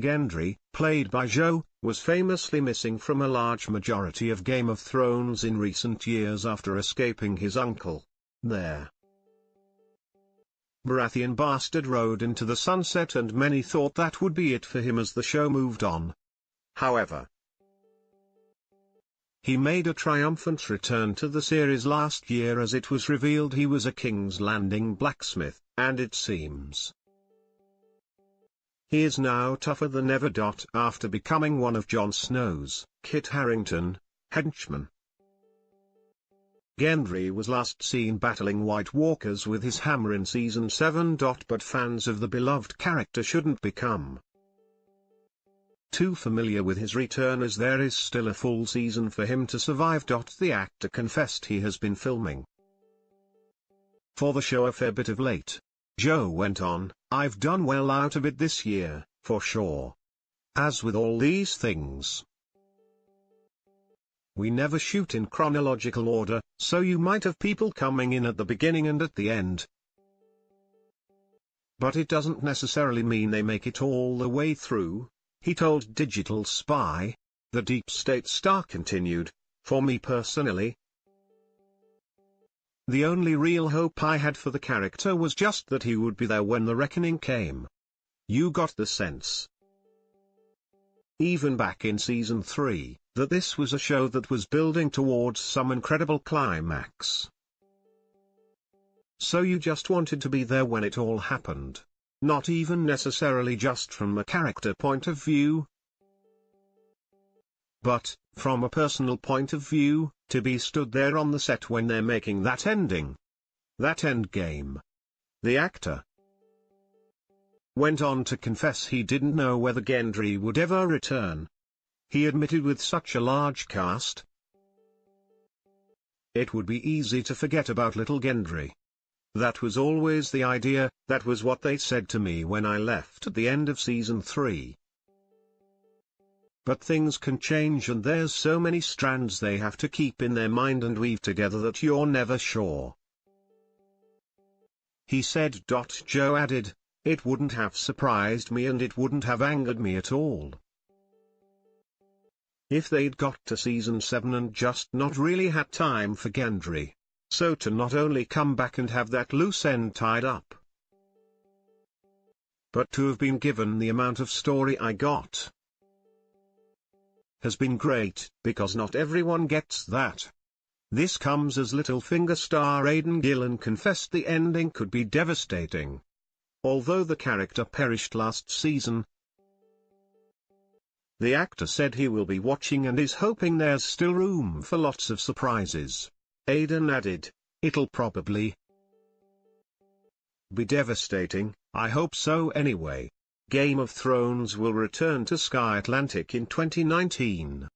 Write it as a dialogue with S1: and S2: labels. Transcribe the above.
S1: Gendry, played by Joe, was famously missing from a large majority of Game of Thrones in recent years after escaping his uncle. There, Baratheon bastard rode into the sunset, and many thought that would be it for him as the show moved on. However, he made a triumphant return to the series last year as it was revealed he was a King's Landing blacksmith, and it seems he is now tougher than ever. After becoming one of Jon Snow's, Kit Harington, henchmen. Gendry was last seen battling White Walkers with his hammer in Season 7. But fans of the beloved character shouldn't become too familiar with his return, as there is still a full season for him to survive. The actor confessed he has been filming for the show a fair bit of late. Joe went on, "I've done well out of it this year, for sure. As with all these things, we never shoot in chronological order, so you might have people coming in at the beginning and at the end. But it doesn't necessarily mean they make it all the way through," he told Digital Spy. The Deep State star continued, "For me personally, the only real hope I had for the character was just that he would be there when the reckoning came. You got the sense, even back in Season 3, that this was a show that was building towards some incredible climax. So you just wanted to be there when it all happened. Not even necessarily just from a character point of view, but, from a personal point of view, to be stood there on the set when they're making that ending. That end game." The actor went on to confess he didn't know whether Gendry would ever return. He admitted with such a large cast, it would be easy to forget about little Gendry. That was always the idea, that was what they said to me when I left at the end of Season 3. But things can change, and there's so many strands they have to keep in their mind and weave together that you're never sure," he said. Joe added, "It wouldn't have surprised me and it wouldn't have angered me at all if they'd got to Season 7 and just not really had time for Gendry. So to not only come back and have that loose end tied up, but to have been given the amount of story I got has been great, because not everyone gets that." This comes as Littlefinger star Aidan Gillen confessed the ending could be devastating. Although the character perished last season, the actor said he will be watching and is hoping there's still room for lots of surprises. Aidan added, "It'll probably be devastating, I hope so anyway." Game of Thrones will return to Sky Atlantic in 2019.